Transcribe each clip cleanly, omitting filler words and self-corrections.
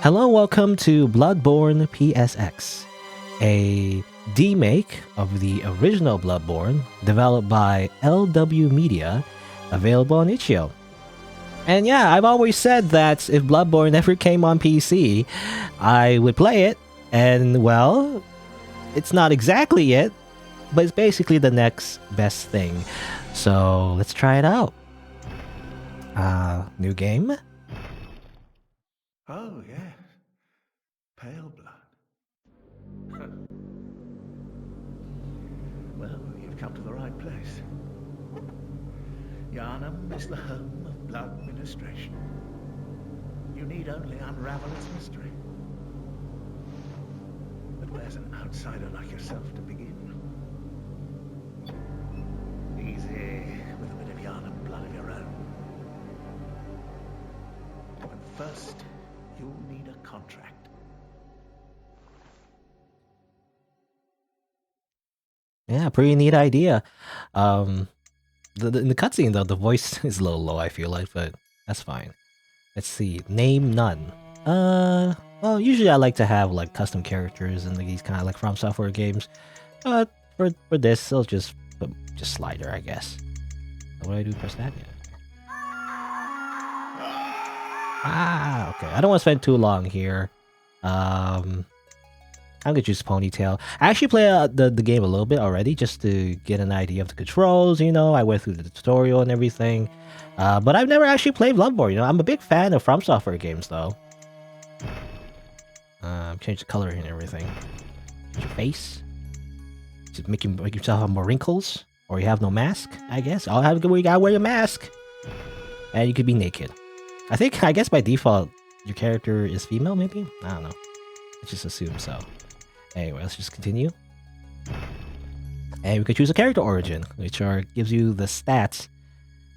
Hello, welcome to Bloodborne PSX, a demake of the original Bloodborne developed by LW Media, available on itch.io. And yeah, I've always said that if Bloodborne ever came on PC, I would play it, and well, it's not exactly it, but it's basically the next best thing. So let's try it out. New game? Oh, yes. Pale blood. Well, you've come to the right place. Yharnam is the home of blood ministration. You need only unravel its mystery. But where's an outsider like yourself to begin? Easy, with a bit of Yharnam blood of your own. But first, you'll need a contract. Yeah, pretty neat idea. In the cutscene though, the voice is a little low, I feel like, but that's fine. Let's see. Name none. Well, usually I like to have like custom characters in these kind of like From Software games. But for this, I'll just put slider, I guess. What do I do? Press that? Yeah. Ah, okay. I don't want to spend too long here. I'm gonna choose Ponytail. I actually played the game a little bit already just to get an idea of the controls, you know. I went through the tutorial and everything. But I've never actually played Bloodborne, you know. I'm a big fan of From Software games, though. Change the color and everything. Change your face. Just make yourself have more wrinkles. Or you have no mask, I guess. I'll have you gotta wear your mask. And you could be naked. I guess by default, your character is female, maybe? I don't know. Let's just assume so. Anyway, let's just continue. And we could choose a character origin, which gives you the stats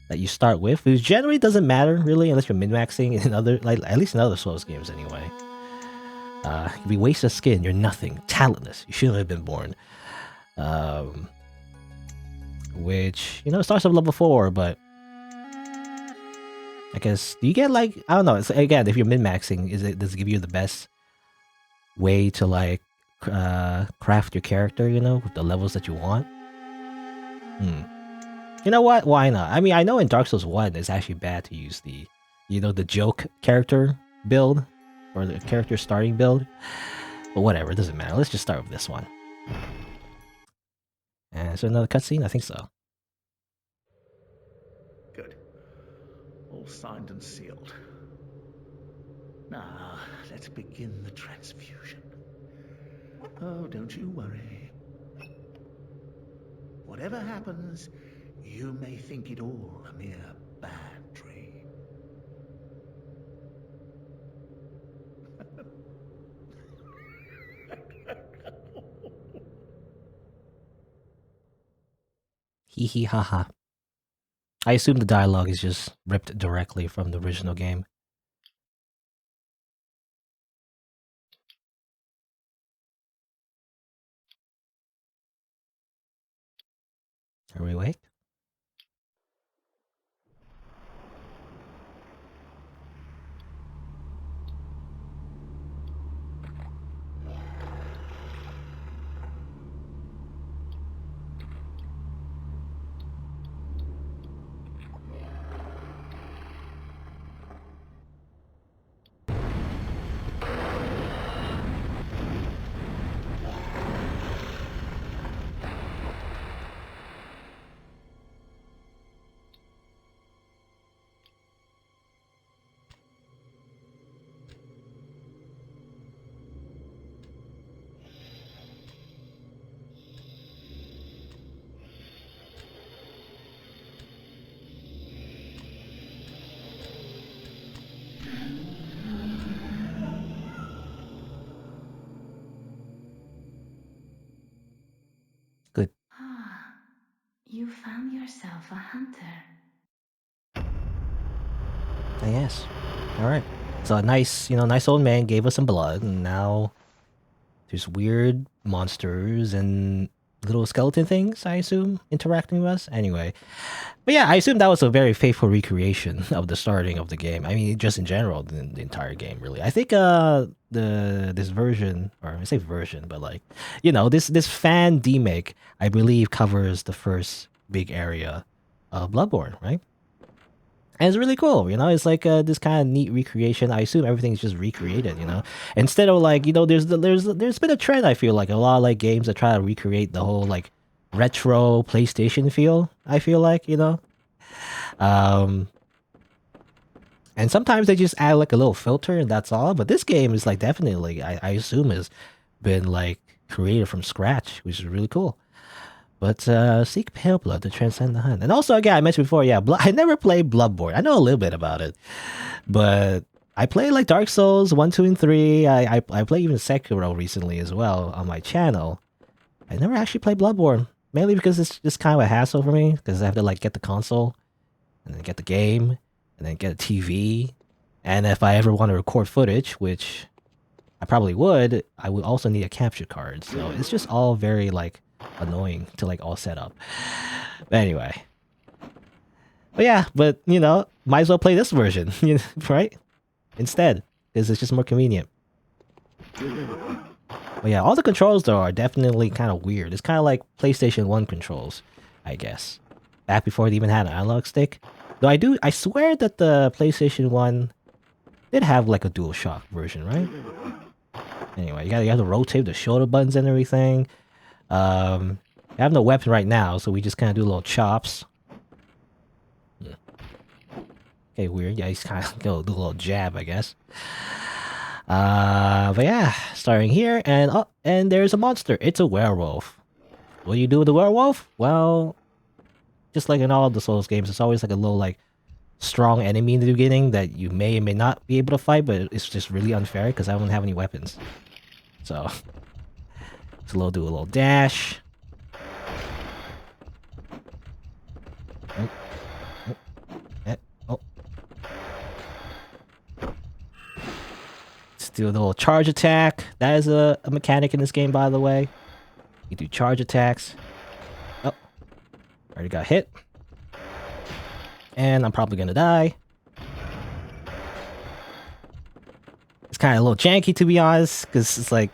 that you start with, which generally doesn't matter really unless you're min-maxing in other, like at least in other Souls games anyway. You can be waste of skin, you're nothing, talentless, you shouldn't have been born. Which, you know, starts at level 4, but I guess, do you get like, I don't know, it's, again, if you're min-maxing, does it give you the best way to like craft your character, you know, with the levels that you want? You know what? Why not? I mean, I know in Dark Souls 1 it's actually bad to use the, you know, the joke character build or the character starting build, but whatever, it doesn't matter. Let's just start with this one. And so another cutscene? I think so. Good. All signed and sealed. Now, let's begin the transfusion. Oh, don't you worry. Whatever happens, you may think it all a mere bad dream. Hee hee ha ha. I assume the dialogue is just ripped directly from the original game. Are we awake? Good. Ah, you found yourself a hunter. Yes. Alright. So a nice, you know, nice old man gave us some blood, and now there's weird monsters and little skeleton things, I assume, interacting with us. Anyway, but yeah, I assume that was a very faithful recreation of the starting of the game. I mean, just in general, the entire game, really. I think this version, or I say version, but like, you know, this fan demake, I believe, covers the first big area of Bloodborne, right? And it's really cool, you know. It's like this kind of neat recreation. I assume everything's just recreated, you know. Instead of like, you know, there's been a trend. I feel like a lot of like games that try to recreate the whole like retro PlayStation feel. I feel like, you know, um, and sometimes they just add like a little filter and that's all. But this game is like definitely, I assume, has been like created from scratch, which is really cool. But seek pale blood to transcend the hunt. And also, again, I mentioned before, yeah, I never played Bloodborne. I know a little bit about it, but I played like Dark Souls 1, 2, and 3. I played even Sekiro recently as well on my channel. I never actually played Bloodborne, mainly because it's just kind of a hassle for me, because I have to like get the console, and then get the game, and then get a TV. And if I ever want to record footage, which I probably would, I would also need a capture card. So it's just all very like annoying to like all set up. But anyway. But yeah, but you know, might as well play this version, right? Instead, because it's just more convenient. But yeah, all the controls though are definitely kind of weird. It's kind of like PlayStation 1 controls, I guess. Back before they even had an analog stick. Though I swear that the PlayStation 1 did have like a DualShock version, right? Anyway, you have to rotate the shoulder buttons and everything. I have no weapon right now, so we just kind of do little chops. Okay, weird. Yeah, he's kind of gonna do a little jab, I guess. But yeah, starting here, and there's a monster. It's a werewolf. What do you do with the werewolf? Well, just like in all of the Souls games, it's always like a little like strong enemy in the beginning that you may or may not be able to fight, but it's just really unfair because I don't have any weapons. So, do a little dash. Oh. Oh. Oh. Let's do a little charge attack. That is a mechanic in this game, by the way. You do charge attacks. Oh. Already got hit. And I'm probably gonna die. It's kind of a little janky, to be honest, because it's like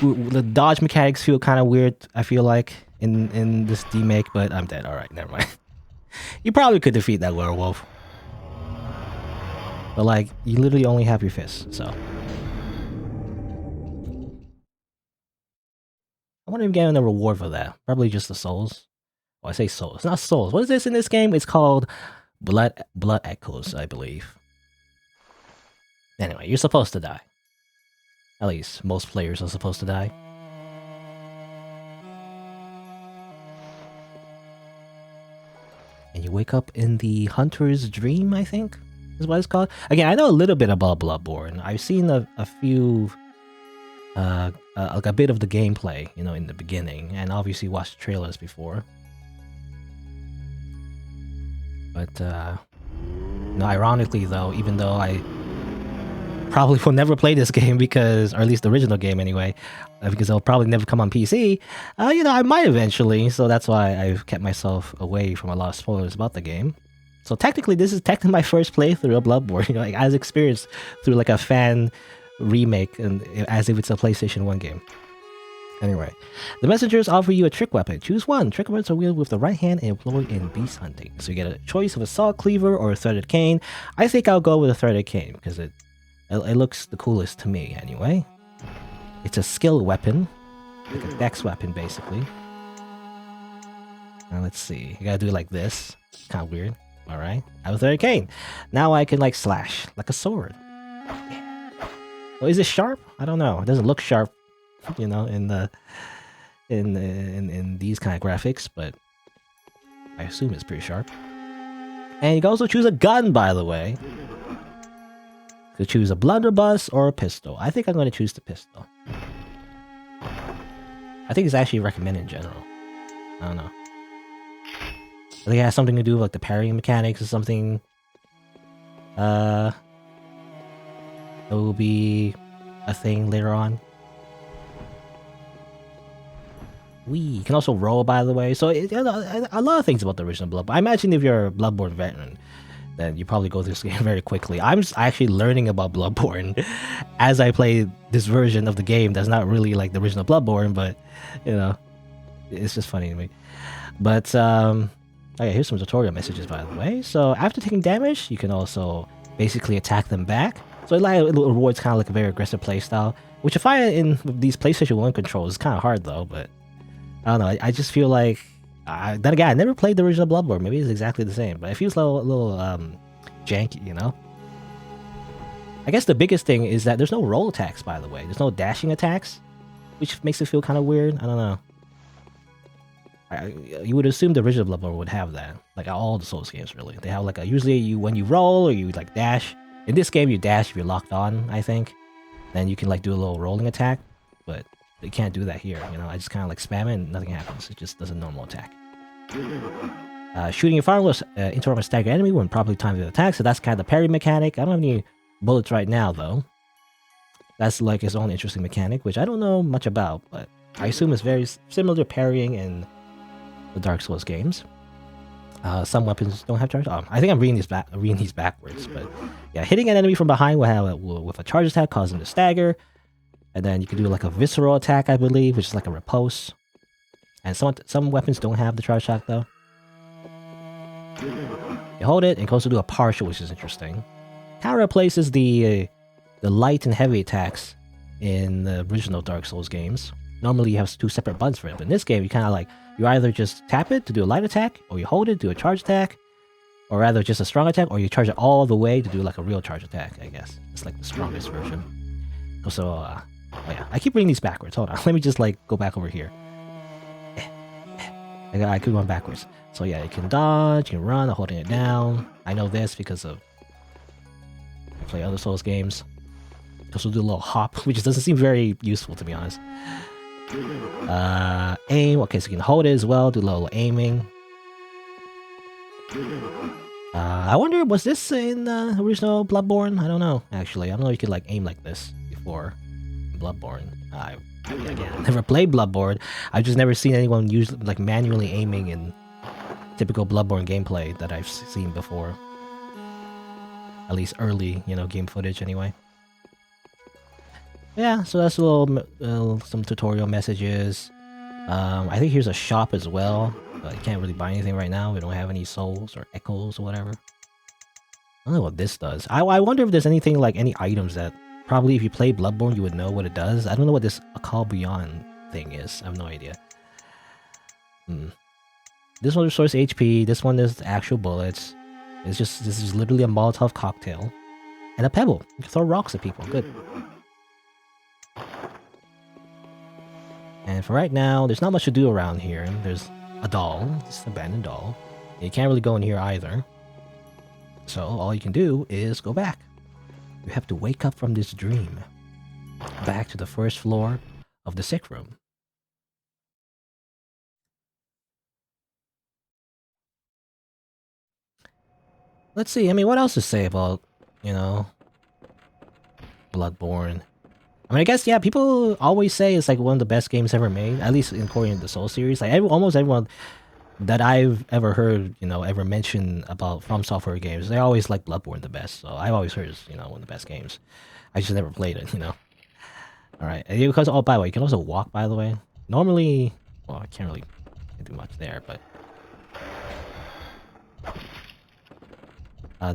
the dodge mechanics feel kind of weird, I feel like, in this demake, but I'm dead. Alright, never mind. You probably could defeat that werewolf. But like, you literally only have your fists, so. I wonder if I'm getting a reward for that. Probably just the souls. Oh, I say souls. It's not souls. What is this in this game? It's called Blood Echoes, I believe. Anyway, you're supposed to die. At least, most players are supposed to die. And you wake up in the Hunter's Dream, I think, is what it's called. Again, I know a little bit about Bloodborne. I've seen a few, like a bit of the gameplay, you know, in the beginning, and obviously watched trailers before. But, no, ironically though, even though I probably will never play this game because, or at least the original game anyway, because it'll probably never come on PC, you know, I might eventually, so that's why I've kept myself away from a lot of spoilers about the game. So technically, this is my first playthrough of Bloodborne, you know, like, as experienced through like a fan remake, and as if it's a PlayStation 1 game. Anyway, the messengers offer you a trick weapon. Choose one. Trick weapons are wielded with the right hand and employed in beast hunting. So you get a choice of a saw cleaver or a threaded cane. I think I'll go with a threaded cane because it looks the coolest to me anyway. It's a skill weapon, like a dex weapon basically. Now let's see. You gotta do it like this. Kind of weird. All right. I have a threaded cane. Now I can like slash like a sword. Yeah. Well, is it sharp? I don't know. It doesn't look sharp, you know, in these kind of graphics, but I assume it's pretty sharp. And you can also choose a gun, by the way. You could choose a blunderbuss or a pistol. I think I'm going to choose the pistol. I think it's actually recommended in general. I don't know. I think it has something to do with like the parrying mechanics or something. It will be a thing later on. You can also roll, by the way. So a lot of things about the original Bloodborne. I imagine if you're a Bloodborne veteran, then you probably go through this game very quickly. I'm actually learning about Bloodborne as I play this version of the game that's not really like the original Bloodborne, but you know, it's just funny to me. But okay, here's some tutorial messages, by the way. So after taking damage, you can also basically attack them back. So it rewards kind of like a very aggressive playstyle, which I find in these PlayStation 1 controls is kind of hard though, but I don't know. I just feel like then again, I never played the original Bloodborne. Maybe it's exactly the same, but it feels a little janky, you know. I guess the biggest thing is that there's no roll attacks. By the way, there's no dashing attacks, which makes it feel kind of weird. I don't know. You would assume the original Bloodborne would have that, like all the Souls games. Really, they have like usually when you roll or you like dash. In this game, you dash if you're locked on. I think, then you can like do a little rolling attack, but you can't do that here. You know, I just kind of like spam it and nothing happens. It just does a normal attack. Shooting your firearm will interrupt a stagger enemy when properly timed the attack, so that's kind of the parry mechanic. I don't have any bullets right now, though. That's like its own interesting mechanic, which I don't know much about, but I assume it's very similar to parrying in the Dark Souls games. Some weapons don't have charge. I think I'm reading these backwards, but yeah, hitting an enemy from behind with a charge attack causes them to stagger, and then you can do like a visceral attack, I believe, which is like a riposte. And some weapons don't have the charge attack though. You hold it and can also do a partial, which is interesting. Kind of replaces the light and heavy attacks in the original Dark Souls games. Normally you have two separate buttons for it, but in this game you kind of like, you either just tap it to do a light attack, or you hold it to do a charge attack, or rather just a strong attack, or you charge it all the way to do like a real charge attack, I guess. It's like the strongest version. So, oh yeah, I keep reading these backwards. Hold on, let me just like go back over here. I could run backwards. So yeah, you can dodge, you can run, holding it down. I know this because of I play other Souls games. Also do a little hop, which doesn't seem very useful to be honest. Aim. Okay, so you can hold it as well. Do a little aiming. I wonder, was this in the original Bloodborne? I don't know. Actually, I don't know if you could like aim like this before Bloodborne. Again, I never played Bloodborne. I've just never seen anyone use like manually aiming in typical Bloodborne gameplay that I've seen before. At least early, game footage anyway. Yeah, so that's a little some tutorial messages. I think here's a shop as well, but you can't really buy anything right now. We don't have any souls or echoes or whatever. I don't know what this does. I wonder if there's anything like any items that probably if you play Bloodborne you would know what it does. I don't know what this A Call Beyond thing is. I have no idea. This one restores HP. This one is actual bullets. This is literally a Molotov cocktail and a pebble. You can throw rocks at people. Good. And for right now, there's not much to do around here. There's a doll, just an abandoned doll. You can't really go in here either. So all you can do is go back. You have to wake up from this dream. Back to the first floor of the sick room. Let's see, what else to say about, Bloodborne? I guess, yeah, people always say it's like one of the best games ever made, at least according to the Soul series. Like almost everyone that I've ever heard, ever mention about From Software games, they always like Bloodborne the best. So I've always heard it's, one of the best games. I just never played it, Alright, because, by the way, you can also walk, by the way. Normally, well, I can't really do much there, but...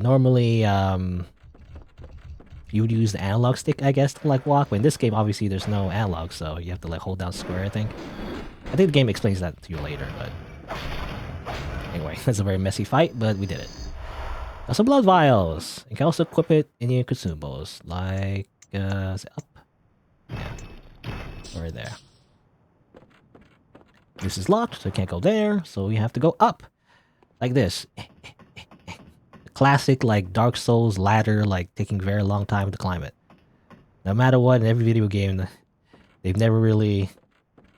normally, you would use the analog stick, I guess, to like walk. But in this game, obviously, there's no analog, so you have to like hold down square, I think. I think the game explains that to you later, but... Anyway, that's a very messy fight, but we did it. Got some blood vials. You can also equip it in your consumables, like, is it up? Yeah. Or there. This is locked, so you can't go there, so you have to go up. Like this. Classic, like, Dark Souls ladder, like, taking a very long time to climb it. No matter what, in every video game, they've never really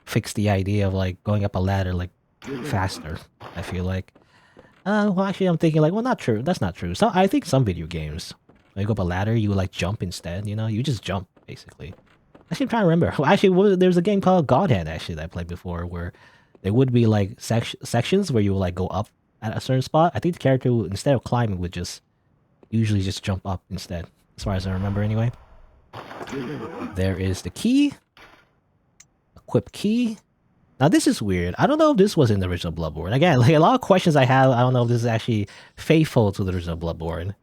fixed the idea of, like, going up a ladder, like, faster, I feel like. Well, actually, I'm thinking, like, well, not true. That's not true. So, I think some video games, when you go up a ladder, you, like, jump instead, you just jump, basically. Actually, I'm trying to remember. Actually, there's a game called Godhead actually that I played before where there would be like sections where you would like go up at a certain spot. I think the character instead of climbing would just usually just jump up instead, as far as I remember anyway. There is the key. Equip key. Now this is weird. I don't know if this was in the original Bloodborne. Again, like a lot of questions I have, I don't know if this is actually faithful to the original Bloodborne.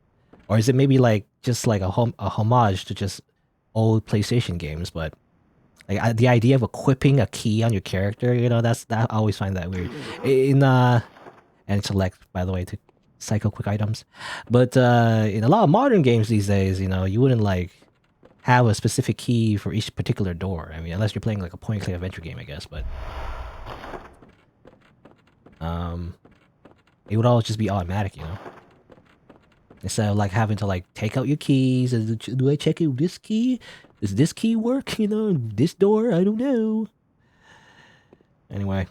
Or is it maybe like just like a homage to just old PlayStation games, but like the idea of equipping a key on your character, you know, that I always find that weird. In and select, by the way, to cycle quick items. But in a lot of modern games these days, you know, you wouldn't like have a specific key for each particular door. I mean, unless you're playing like a point-and-click adventure game, I guess. But it would all just be automatic, you know. Instead of like having to like take out your keys and do I check out this key? Does this key work? You know, this door? I don't know. Anyway.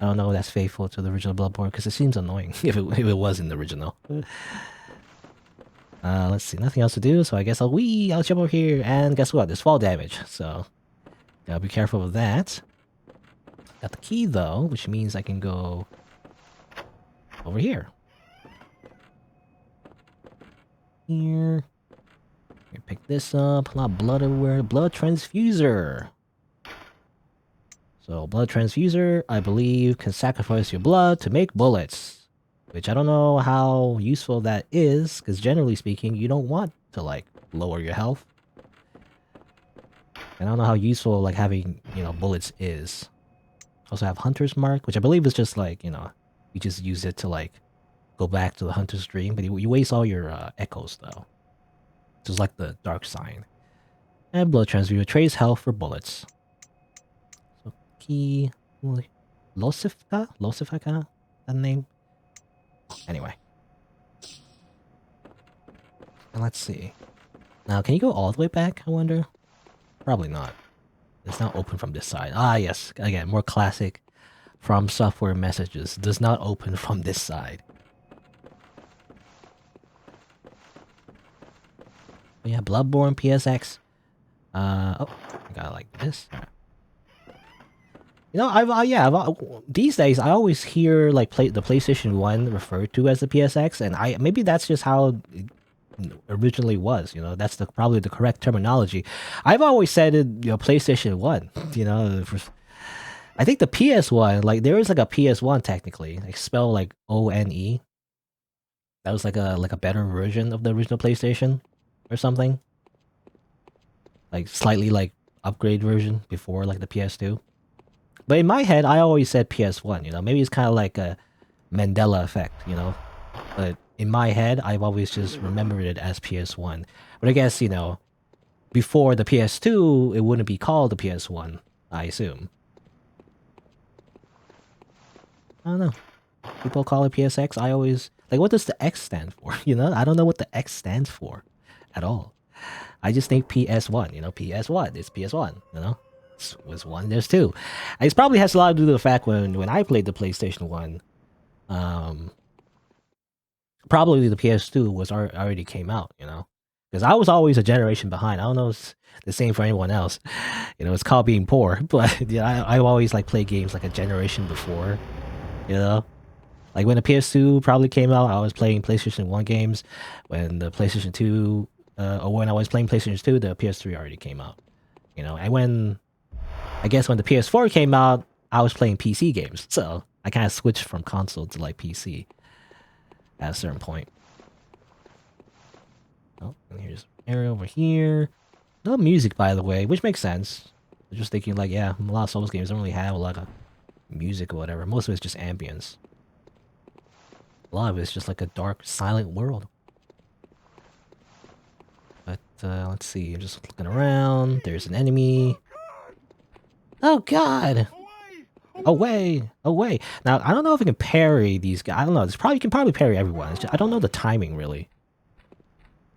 I don't know if that's faithful to the original Bloodborne because it seems annoying if it was in the original. Let's see, nothing else to do, so I guess I'll jump over here, and guess what? There's fall damage, so gotta be careful with that. Got the key though, which means I can go over here. Here. Pick this up. A lot of blood everywhere. Blood transfuser. So blood transfuser, I believe, can sacrifice your blood to make bullets. Which I don't know how useful that is, because generally speaking, you don't want to like lower your health. And I don't know how useful like having, you know, bullets is. Also have Hunter's Mark, which I believe is just like, you know, you just use it to like go back to the Hunter's Dream, but you waste all your echoes though. Just like the Dark Sign. And blood transfuser trades health for bullets. So key Losifka? That name? Anyway. And let's see. Now, can you go all the way back, I wonder? Probably not. It's not open from this side. Ah, yes. Again, more classic From Software messages. Does not open from this side. But yeah, Bloodborne PSX. Oh, I got like this. You know, these days I always hear like the PlayStation 1 referred to as the PSX, and maybe that's just how it originally was, you know, that's probably the correct terminology. I've always said it, you know, PlayStation 1, you know, I think the PS1, like there is like a PS1 technically, like spelled like ONE. That was like a better version of the original PlayStation or something. Like slightly like upgrade version before like the PS2. But in my head, I always said PS1, you know, maybe it's kind of like a Mandela effect, you know. But in my head, I've always just remembered it as PS1. But I guess, you know, before the PS2, it wouldn't be called the PS1, I assume. I don't know. People call it PSX. I always... Like, what does the X stand for? You know, I don't know what the X stands for at all. I just think PS1, you know, PS1. It's PS1, you know? Was one, there's two. It probably has a lot to do with the fact when I played the PlayStation 1, probably the PS2 was already came out, you know, because I was always a generation behind. I don't know if it's the same for anyone else, you know, it's called being poor, but yeah, I always like play games like a generation before, you know, like when the PS2 probably came out, I was playing PlayStation 1 games. When the PlayStation 2, or when I was playing PlayStation 2, the PS3 already came out, you know, and I guess when the PS4 came out, I was playing PC games, so I kind of switched from console to like PC at a certain point. Oh, and here's an area over here. No music, by the way, which makes sense. I'm just thinking like, yeah, a lot of Souls games don't really have a lot of music or whatever. Most of it's just ambience. A lot of it's just like a dark, silent world. But let's see, I'm just looking around. There's an enemy. Oh god! Away! Away! Now, I don't know if I can parry these guys. I don't know. You can probably parry everyone. It's just, I don't know the timing, really.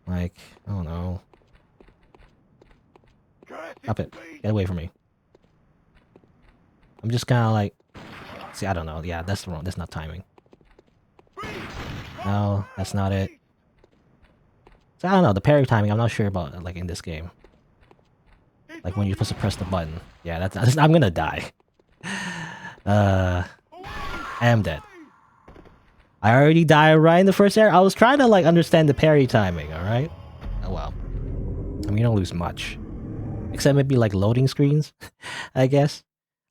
Like, I don't know. Stop it. Get away from me. I'm just kind of like... See, I don't know. Yeah, that's wrong. That's not timing. No, that's not it. So, I don't know. The parry timing, I'm not sure about, like, in this game. Like when you're supposed to press the button. Yeah, that's I'm gonna die. I am dead. I already died right in the first area. I was trying to like understand the parry timing, alright? Oh well. I mean, you don't lose much. Except maybe like loading screens, I guess.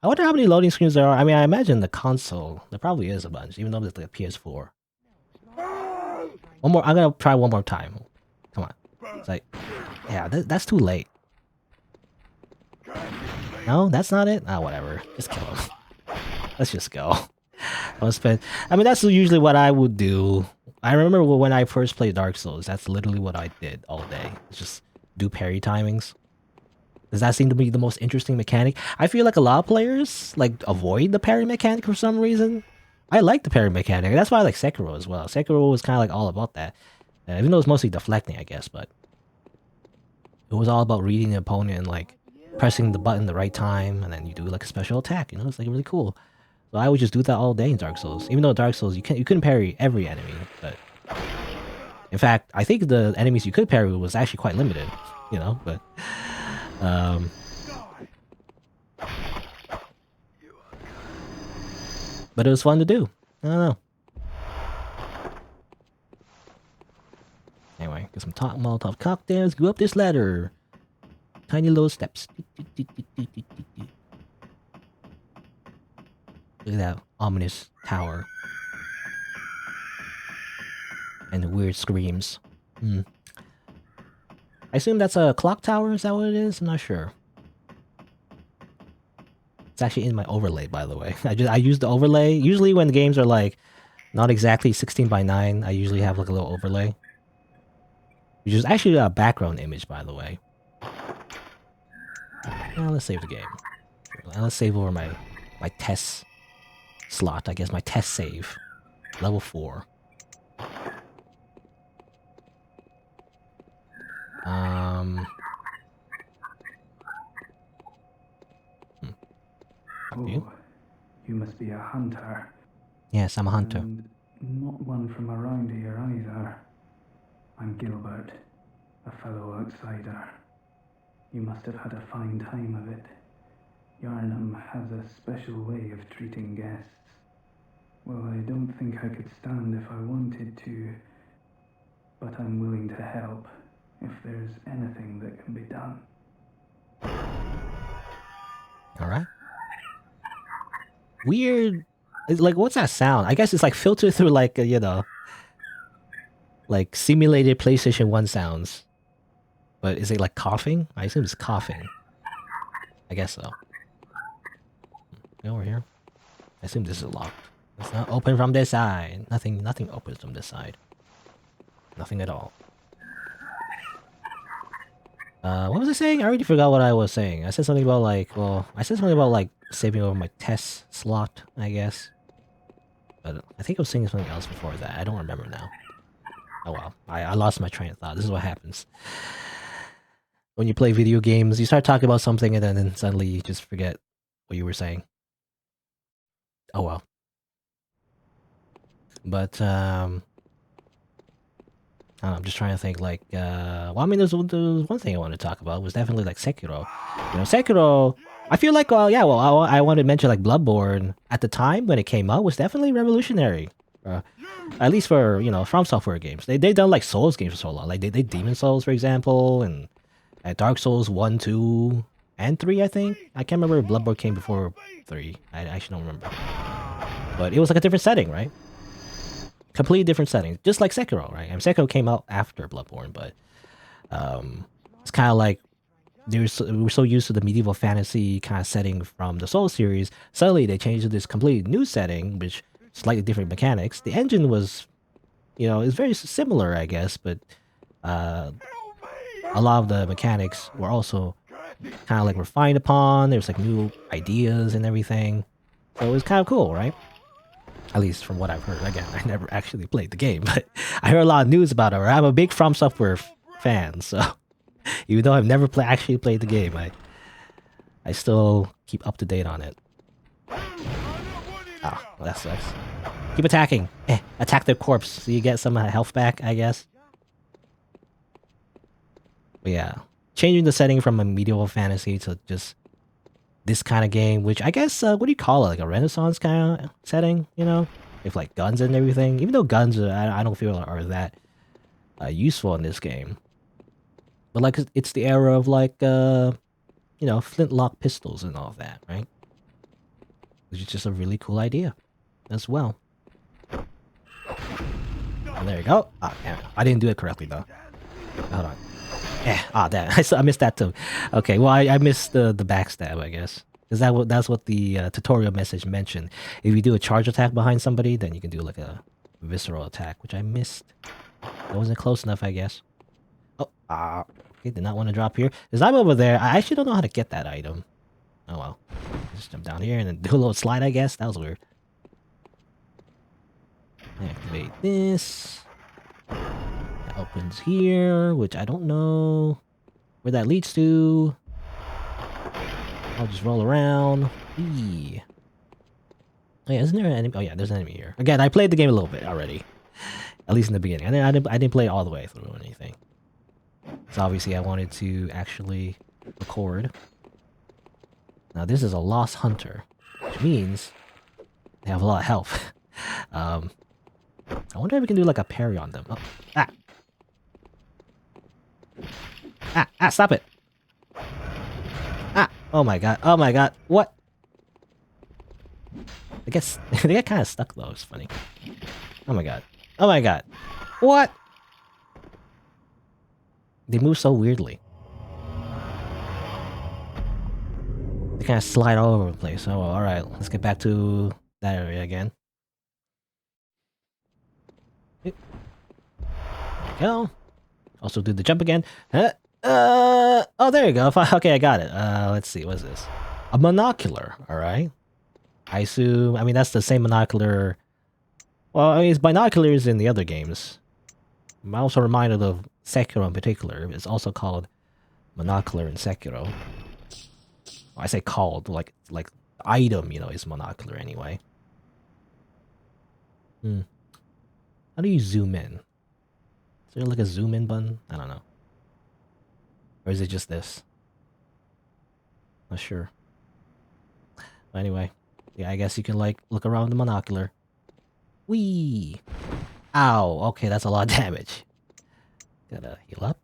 I wonder how many loading screens there are. I mean, I imagine the console, there probably is a bunch, even though it's like a PS4. One more, I'm gonna try one more time. Come on. It's like, yeah, that's too late. No, that's not it? Ah, whatever. Just kill him. Let's just go. I mean, that's usually what I would do. I remember when I first played Dark Souls, that's literally what I did all day. It's just do parry timings. Does that seem to be the most interesting mechanic? I feel like a lot of players like avoid the parry mechanic for some reason. I like the parry mechanic. That's why I like Sekiro as well. Sekiro was kind of like all about that. Even though it's mostly deflecting, I guess, but it was all about reading the opponent and like pressing the button the right time, and then you do like a special attack. You know, it's like really cool. So I would just do that all day in Dark Souls. Even though Dark Souls you couldn't parry every enemy, but in fact, I think the enemies you could parry was actually quite limited. You know, but but it was fun to do. I don't know. Anyway, get some Molotov cocktails. Go up this ladder. Tiny little steps. Look at that ominous tower. And the weird screams. I assume that's a clock tower, is that what it is? I'm not sure. It's actually in my overlay, by the way. I use the overlay. Usually when the games are like not exactly 16:9, I usually have like a little overlay. Which is actually a background image, by the way. Now let's save the game. Let's save over my test slot, I guess, my test save. Level 4. Oh, you must be a hunter. Yes, I'm a hunter. And not one from around here either. I'm Gilbert, a fellow outsider. You must have had a fine time of it. Yharnam has a special way of treating guests. Well, I don't think I could stand if I wanted to, but I'm willing to help if there's anything that can be done. Alright. Weird. It's like, what's that sound? I guess it's like filtered through like, you know, like simulated PlayStation 1 sounds. But is it like coughing? I assume it's coughing. I guess so. Over here. I assume this is locked. It's not open from this side. Nothing opens from this side. Nothing at all. What was I saying? I already forgot what I was saying. I said something about like, well, I said something about like saving over my test slot, I guess. But I think I was saying something else before that. I don't remember now. Oh well, I lost my train of thought. This is what happens. When you play video games, you start talking about something and then suddenly you just forget what you were saying. Oh well. But, I don't know, I'm just trying to think, like, well, I mean, there's one thing I want to talk about, was definitely, like, Sekiro. You know, Sekiro, I feel like, well, yeah, well, I wanted to mention, like, Bloodborne, at the time, when it came out, was definitely revolutionary. At least for, you know, From Software games. They've done, like, Souls games for so long. Like, they did Demon Souls, for example, and Dark Souls 1, 2, and 3, I think. I can't remember if Bloodborne came before 3. I actually don't remember. But it was, like, a different setting, right? Completely different setting, just like Sekiro, right? And Sekiro came out after Bloodborne, but it's kind of like we were so used to the medieval fantasy kind of setting from the Souls series. Suddenly, they changed to this completely new setting, which slightly different mechanics. The engine was, you know, it's very similar, I guess, but a lot of the mechanics were also kind of like refined upon. There's like new ideas and everything, so it was kind of cool, right? At least from what I've heard. Again, I never actually played the game, but I heard a lot of news about it. I'm a big From Software fan, so even though I've never actually played the game, I still keep up to date on it. Ah, well, that sucks. Keep attacking. Attack their corpse so you get some health back, I guess. But yeah, changing the setting from a medieval fantasy to just this kind of game, which I guess, what do you call it? Like a Renaissance kind of setting, you know? With like guns and everything. Even though guns, I don't feel are that useful in this game. But like, it's the era of like, you know, flintlock pistols and all of that, right? Which is just a really cool idea as well. Oh, there you go. Ah, damn it. I didn't do it correctly though. Hold on. Damn. I missed that too. Okay, well, I missed the backstab, I guess. Because that's what the tutorial message mentioned. If you do a charge attack behind somebody, then you can do like a visceral attack, which I missed. I wasn't close enough, I guess. Oh, okay, did not want to drop here. There's item over there. I actually don't know how to get that item. Oh well. Just jump down here and then do a little slide, I guess. That was weird. Activate this. That opens here, which I don't know where that leads to. I'll just roll around. Eee. Oh yeah, isn't there an enemy? Oh yeah, there's an enemy here. Again, I played the game a little bit already. At least in the beginning. I didn't play it all the way through or anything. So obviously I wanted to actually record. Now this is a lost hunter, which means they have a lot of health. I wonder if we can do like a parry on them. Oh, stop it. Oh my god. Oh my god. What? I guess they get kind of stuck though. It's funny. Oh my god. Oh my god. What? They move so weirdly. They kind of slide all over the place. Oh, alright. Let's get back to that area again. There we go. Also do the jump again. Oh, there you go. Okay, I got it. Let's see. What's this? A monocular. Alright. I assume... I mean, that's the same monocular... Well, I mean, it's binoculars in the other games. I'm also reminded of Sekiro in particular. It's also called monocular in Sekiro. Well, I say called, like item, you know, is monocular anyway. How do you zoom in? Is there like a zoom in button? I don't know. Or is it just this? Not sure. But anyway, yeah, I guess you can like look around the monocular. Whee! Ow! Okay, that's a lot of damage. Gotta heal up.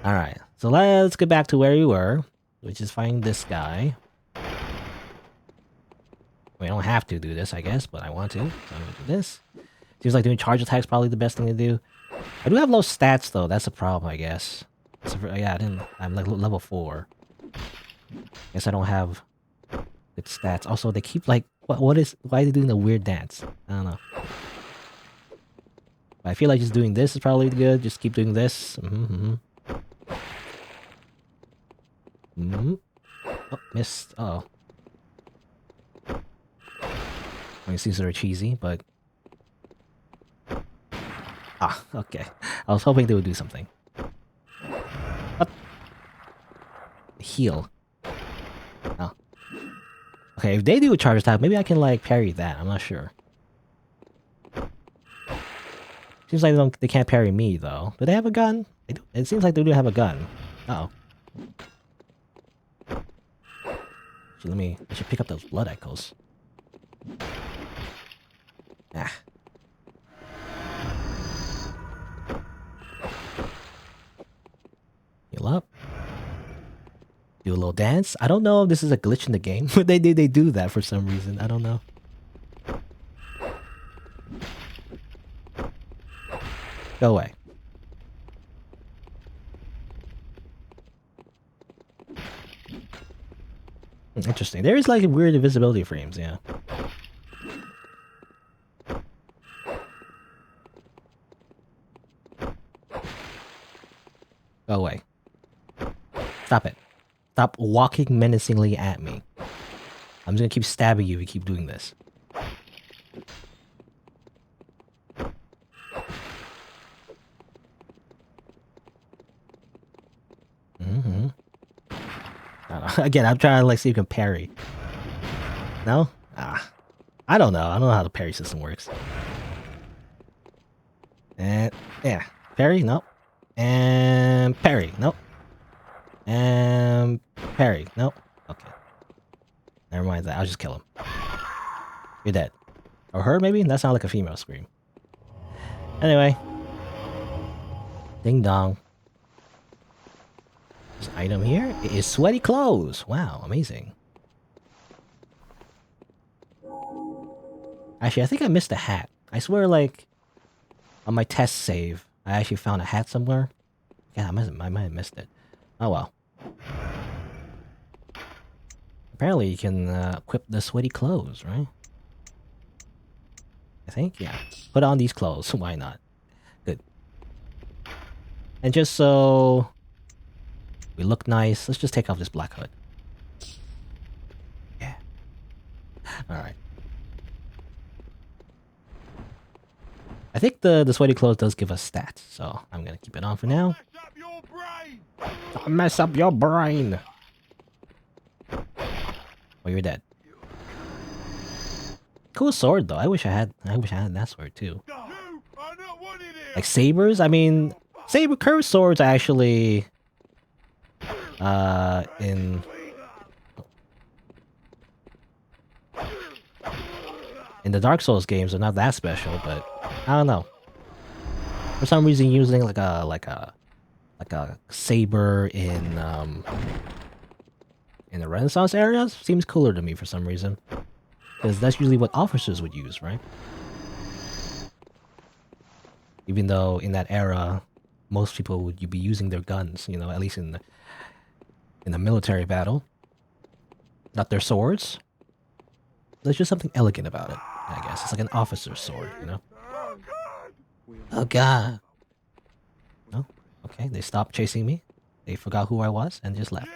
Alright, so let's get back to where we were, which is find this guy. We don't have to do this, I guess, but I want to. So I'm gonna do this. Seems like doing charge attacks probably the best thing to do. I do have low stats though, that's a problem, I guess. So yeah, I'm like level 4. Guess I don't have good stats. Also, they keep like, why are they doing the weird dance? I don't know. I feel like just doing this is probably good. Just keep doing this. Oh, missed. Oh. I mean, it seems sort of cheesy, but... okay. I was hoping they would do something. What? Heal. Oh. Okay, if they do a charge attack, maybe I can, like, parry that. I'm not sure. Seems like they can't parry me, though. Do they have a gun? It seems like they do have a gun. Uh-oh. I should pick up those blood echoes. Heal up. Do a little dance. I don't know if this is a glitch in the game, but they do that for some reason. I don't know. Go away. Interesting. There is like weird invisibility frames, yeah. Go away. Stop it. Stop walking menacingly at me. I'm just gonna keep stabbing you if you keep doing this. Again, I'm trying to like see if you can parry. No? I don't know. I don't know how the parry system works. And yeah, parry? Nope. And parry. Nope. And parry. Nope. Okay. Never mind that. I'll just kill him. You're dead. Or her, maybe? That sounds like a female scream. Anyway. Ding dong. This item here is sweaty clothes. Wow, amazing. Actually, I think I missed a hat. I swear, like, on my test save, I actually found a hat somewhere. Yeah, I might have missed it. Oh well. Apparently, you can equip the sweaty clothes, right? I think, yeah. Put on these clothes. Why not? Good. And just so we look nice, let's just take off this black hood. Yeah. Alright. I think the sweaty clothes does give us stats, so I'm gonna keep it on for now. Don't mess up your brain! Oh, you're dead. Cool sword though. I wish I had that sword too. Like sabers? I mean, saber curved swords actually in the Dark Souls games are not that special, but I don't know. For some reason, using like a saber in the Renaissance area seems cooler to me for some reason, because that's usually what officers would use, right? Even though in that era, most people would be using their guns, you know, at least in the military battle, not their swords. There's just something elegant about it, I guess. It's like an officer's sword, you know? Oh god. No? Okay, they stopped chasing me. They forgot who I was and just left.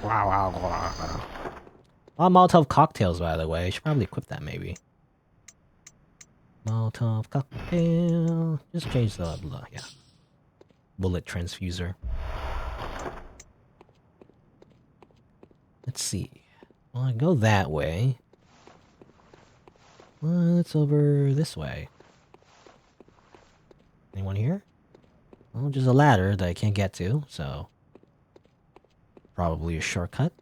Wow. Molotov cocktails, by the way. I should probably equip that, maybe. Molotov cocktail. Just change the yeah. Bullet transfuser. Let's see. Well, I go that way. What's over this way? Anyone here? Well, just a ladder that I can't get to, so probably a shortcut.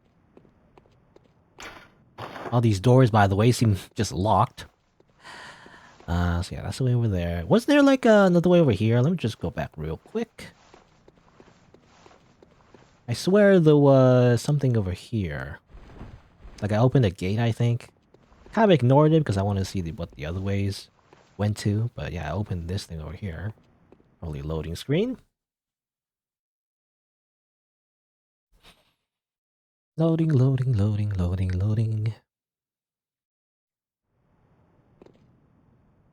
All these doors, by the way, seem just locked. So yeah, that's the way over there. Wasn't there like another way over here? Let me just go back real quick. I swear there was something over here. Like I opened a gate, I think. Kind of ignored it because I want to see what the other ways went to. But yeah, I opened this thing over here. Probably loading screen. Loading.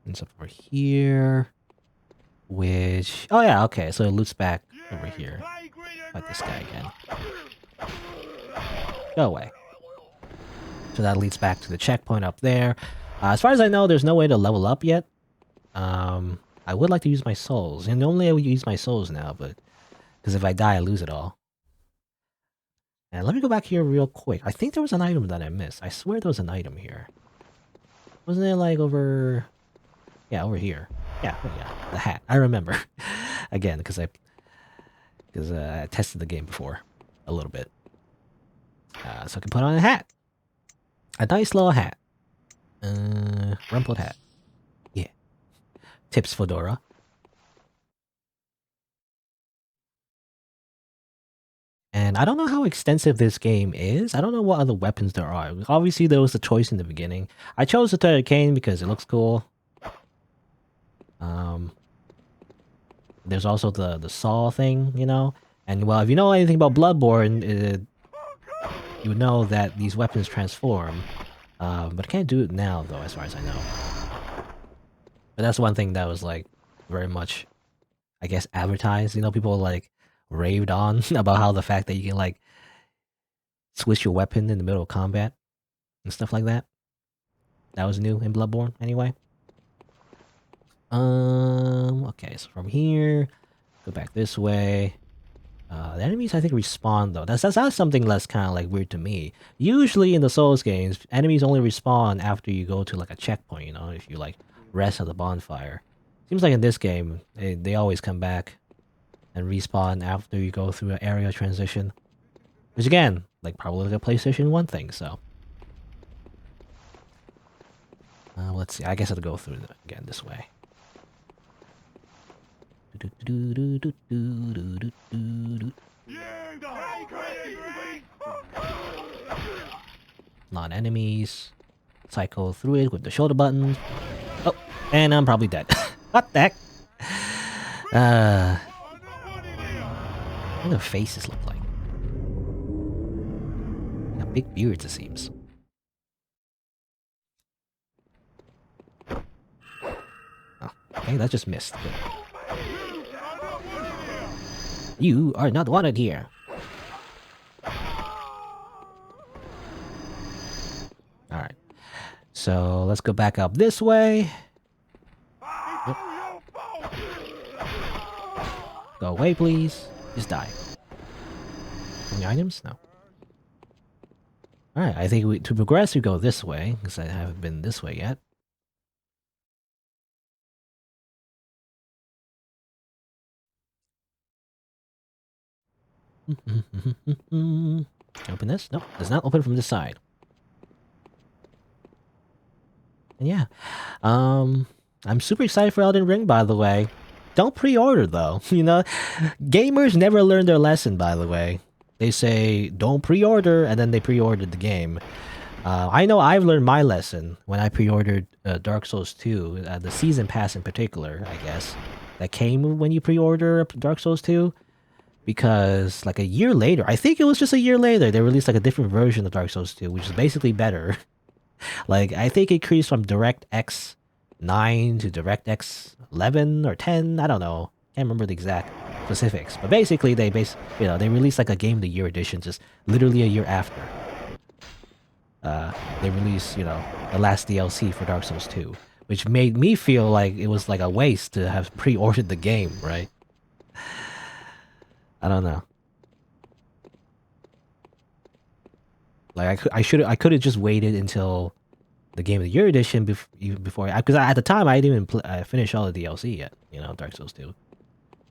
And stuff over here. Which... Oh yeah, okay. So it loops back over here. Fight this guy again. Go away. So that leads back to the checkpoint up there. As far as I know, there's no way to level up yet. I would like to use my souls. And only I would use my souls now, but... Because if I die, I lose it all. And let me go back here real quick. I think there was an item that I missed. I swear there was an item here. Wasn't it like over... Yeah, over here. Yeah, the hat. I remember. Again, because I tested the game before. A little bit. So I can put on a hat. A nice little hat. Rumpled hat. Yeah. Tips fedora. And I don't know how extensive this game is. I don't know what other weapons there are. Obviously, there was a choice in the beginning. I chose the tailor cane because it looks cool. There's also the saw thing, you know? And well, if you know anything about Bloodborne, you would know that these weapons transform. But I can't do it now, though, as far as I know. But that's one thing that was, like, very much, I guess, advertised. You know, people, like, raved on about how the fact that you can, like, switch your weapon in the middle of combat and stuff like that. That was new in Bloodborne, anyway. Okay, so from here, go back this way. The enemies I think respawn though. That's something that's kind of like weird to me. Usually in the Souls games, enemies only respawn after you go to like a checkpoint. You know, if you like rest at the bonfire. Seems like in this game they always come back and respawn after you go through an area transition. Which again, like probably like a PlayStation 1 thing. So let's see. I guess I'll go through it again this way. Non-enemies. Cycle through it with the shoulder buttons. Oh, and I'm probably dead. What the heck? What do their faces look like? They got big beards, it seems. Oh, okay, that just missed. Good. You are not wanted here. Alright. So let's go back up this way. Yep. Go away, please. Just die. Any items? No. Alright, I think to progress we go this way, because I haven't been this way yet. Open this? No, does not open from this side. And yeah, I'm super excited for Elden Ring, by the way. Don't pre-order though. You know, gamers never learn their lesson. By the way, they say don't pre-order, and then they pre-ordered the game. I know I've learned my lesson when I pre-ordered Dark Souls 2, the season pass in particular. I guess that came when you pre-order Dark Souls 2. Because like a year later, I think it was just a year later, they released like a different version of Dark Souls 2, which is basically better. Like I think it increased from DirectX 9 to DirectX 11 or 10. I don't know. Can't remember the exact specifics. But basically, they released like a Game of the Year edition just literally a year after. They released, the last DLC for Dark Souls 2, which made me feel like it was like a waste to have pre-ordered the game, right? I don't know. Like I could have just waited until the Game of the Year edition before, because at the time I didn't even finish all the DLC yet. Dark Souls 2.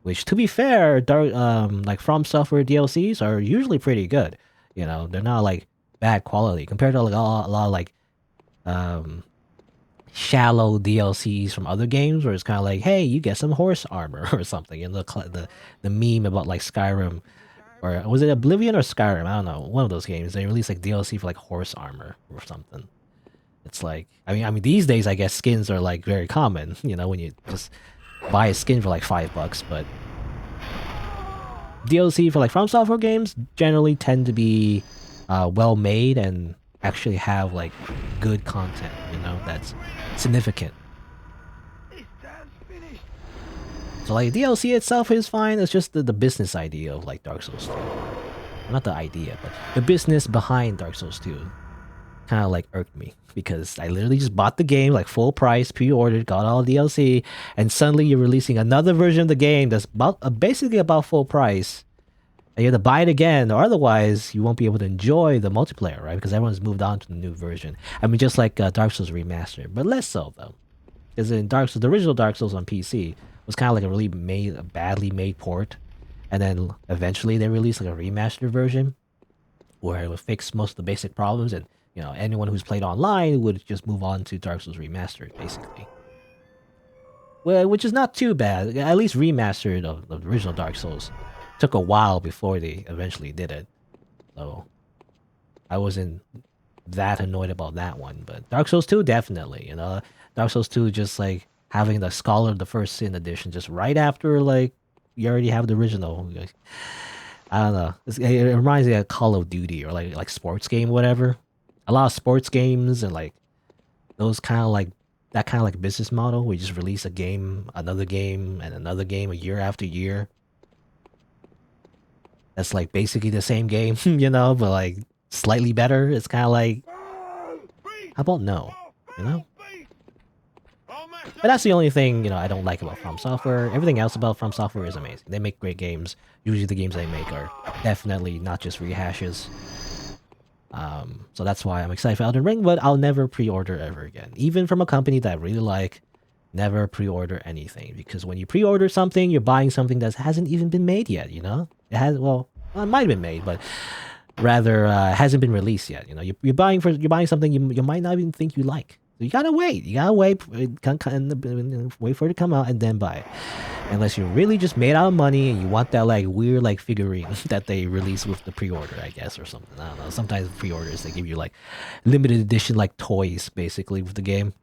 Which, to be fair, like From Software DLCs are usually pretty good. They're not like bad quality compared to like a lot of like shallow DLCs from other games where it's kind of like, hey, you get some horse armor or something. And the meme about like Skyrim, or was it Oblivion or Skyrim? I don't know. One of those games they released like DLC for like horse armor or something. It's like, I mean these days I guess skins are like very common. When you just buy a skin for like $5, but DLC for like From Software games generally tend to be well made and actually have like good content, that's significant. So like DLC itself is fine. It's just the business idea of like Dark Souls 2. Not the idea, but the business behind Dark Souls 2 kind of like irked me, because I literally just bought the game like full price, pre-ordered, got all DLC, and suddenly you're releasing another version of the game that's basically about full price. And you have to buy it again, or otherwise you won't be able to enjoy the multiplayer, right? Because everyone's moved on to the new version. I mean, just like Dark Souls Remastered, but less so though. Because in Dark Souls, the original Dark Souls on PC was kind of like a badly made port, and then eventually they released like a remastered version where it would fix most of the basic problems, and anyone who's played online would just move on to Dark Souls Remastered, basically. Well, which is not too bad. At least remastered of the original Dark Souls took a while before they eventually did it, so I wasn't that annoyed about that one. But Dark Souls 2 definitely, Dark Souls 2 just like having the Scholar of the First Sin edition just right after like you already have the original. I don't know. It reminds me of Call of Duty or like sports game, whatever. A lot of sports games and like those kind of like that kind of like business model where you just release a game, another game, and another game a year after year. That's like basically the same game, but like slightly better. It's kind of like, how about no, But that's the only thing, I don't like about From Software. Everything else about From Software is amazing. They make great games. Usually the games they make are definitely not just rehashes. So that's why I'm excited for Elden Ring, but I'll never pre-order ever again. Even from a company that I really like, never pre-order anything. Because when you pre-order something, you're buying something that hasn't even been made yet, It has, well, it might have been made, but rather hasn't been released yet. You're buying something you might not even think you like. So you gotta wait. Wait for it to come out and then buy it. Unless you're really just made out of money and you want that like weird like figurine that they release with the pre-order, I guess, or something. I don't know. Sometimes pre-orders they give you like limited edition like toys basically with the game.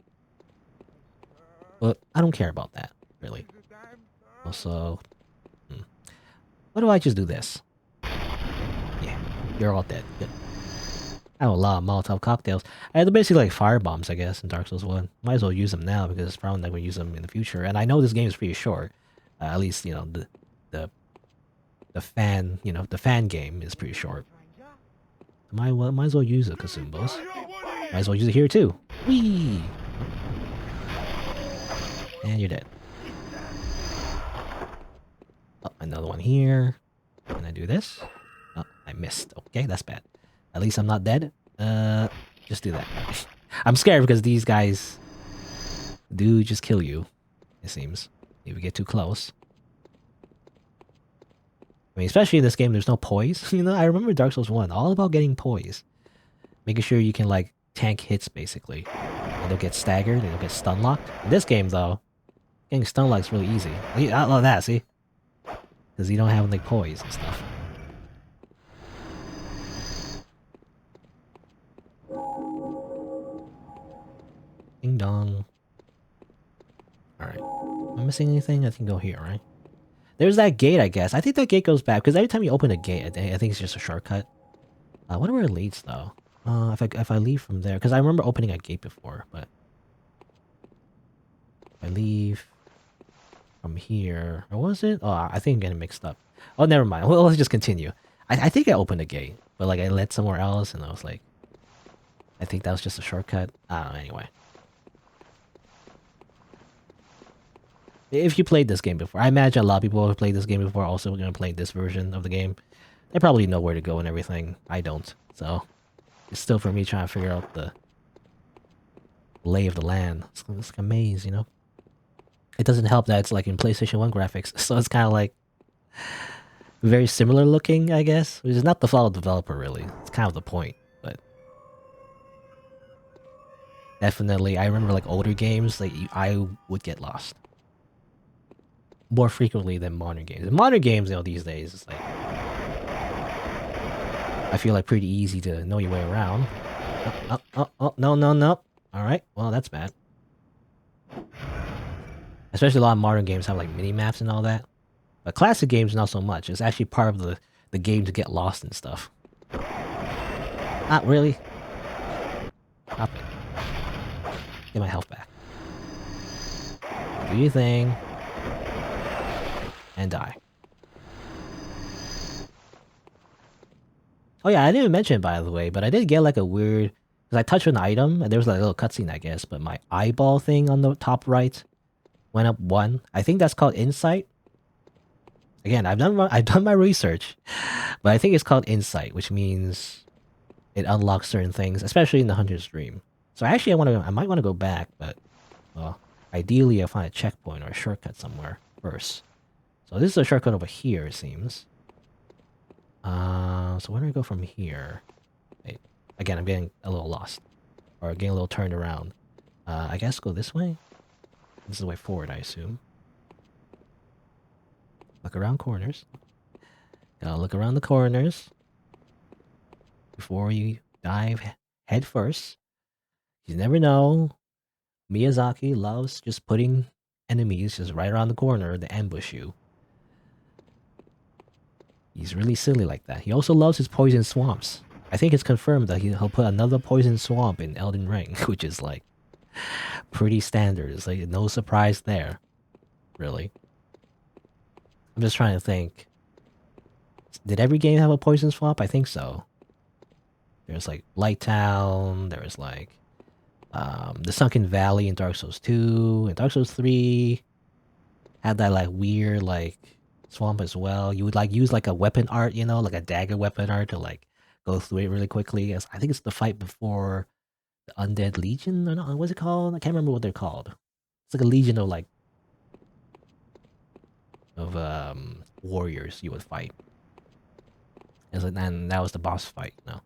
But I don't care about that really. Also, why do I just do this? Yeah, you're all dead. Good. I have a lot of Molotov cocktails. I had basically like fire bombs, I guess, in Dark Souls 1. Might as well use them now because it's probably not going to use them in the future. And I know this game is pretty short. At least, the fan, the fan game is pretty short. Might as well use it, Kasumbos. Might as well use it here too. Whee! And you're dead. Oh, another one here. Can I do this? Oh, I missed. Okay, that's bad. At least I'm not dead. Just do that. I'm scared because these guys do just kill you, it seems. If you get too close. I mean, especially in this game, there's no poise. I remember Dark Souls 1, all about getting poise. Making sure you can, like, tank hits, basically. And they'll get staggered, and they'll get stun locked. In this game, though, getting stun locked is really easy. I love that, see? Because you don't have, like, poise and stuff. Ding dong. Alright. Am I missing anything? I can go here, right? There's that gate, I guess. I think that gate goes back, because every time you open a gate, I think it's just a shortcut. I wonder where it leads, though. If I leave from there, because I remember opening a gate before, but... If I leave from here... Or was it? Oh, I think I'm getting mixed up. Oh, never mind. Well, let's just continue. I think I opened a gate, but like I led somewhere else, and I was like... I think that was just a shortcut. I don't know, anyway. If you played this game before, I imagine a lot of people who played this game before are also going to play this version of the game. They probably know where to go and everything. I don't. So, it's still for me trying to figure out the lay of the land. It's like a maze, It doesn't help that it's like in PlayStation 1 graphics. So it's kind of like very similar looking, I guess. Which is not the fault of the developer, really. It's kind of the point. But definitely, I remember like older games, like I would get lost. More frequently than modern games. In modern games, these days, it's like... I feel like pretty easy to know your way around. Oh, no. Alright, well, that's bad. Especially a lot of modern games have, like, mini-maps and all that. But classic games, not so much. It's actually part of the game to get lost and stuff. Not really. Stop it. Get my health back. Do your thing. And die. Oh yeah, I didn't even mention it, by the way, but I did get like a weird... Because I touched an item, and there was like a little cutscene, I guess, but my eyeball thing on the top right went up 1. I think that's called insight. Again, I've done my research, but I think it's called insight, which means it unlocks certain things, especially in the Hunter's Dream. So actually, I might want to go back, but well, ideally, I find a checkpoint or a shortcut somewhere first. So this is a shortcut over here, it seems. So where do I go from here? Wait, again, I'm getting a little lost. Or getting a little turned around. I guess go this way? This is the way forward, I assume. Look around corners. Gotta look around the corners. Before you dive head first. You never know. Miyazaki loves just putting enemies just right around the corner to ambush you. He's really silly like that. He also loves his poison swamps. I think it's confirmed that he'll put another poison swamp in Elden Ring, which is like pretty standard. It's like no surprise there, really. I'm just trying to think. Did every game have a poison swamp? I think so. There's like Light Town. There's like The Sunken Valley in Dark Souls 2 and Dark Souls 3 had that like weird like swamp as well. You would like use like a weapon art, you know, like a dagger weapon art to like go through it really quickly. I think it's the fight before the Undead Legion or not. What's it called? I can't remember what they're called. It's like a legion of like warriors you would fight. And that was the boss fight, you know.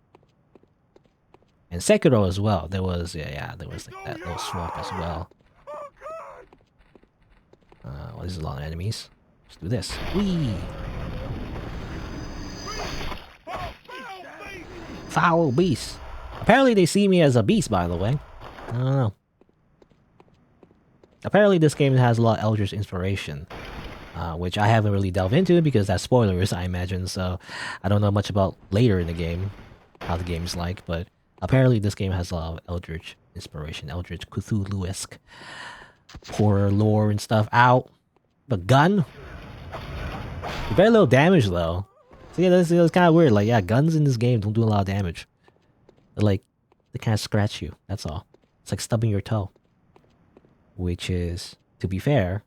And Sekiro as well. There was there was like that little swamp as well. Well, this is a lot of enemies. Let's do this. Whee! Foul beast. Apparently they see me as a beast, by the way. I don't know. Apparently this game has a lot of Eldritch inspiration. Which I haven't really delved into because that's spoilers, I imagine, so I don't know much about later in the game, how the game's like, but apparently this game has a lot of Eldritch inspiration, Eldritch Cthulhu-esque horror lore and stuff. Ow! But gun? Very little damage though. So yeah, that's kind of weird, like yeah, guns in this game don't do a lot of damage. They kind of scratch you, that's all. It's like stubbing your toe. Which is, to be fair,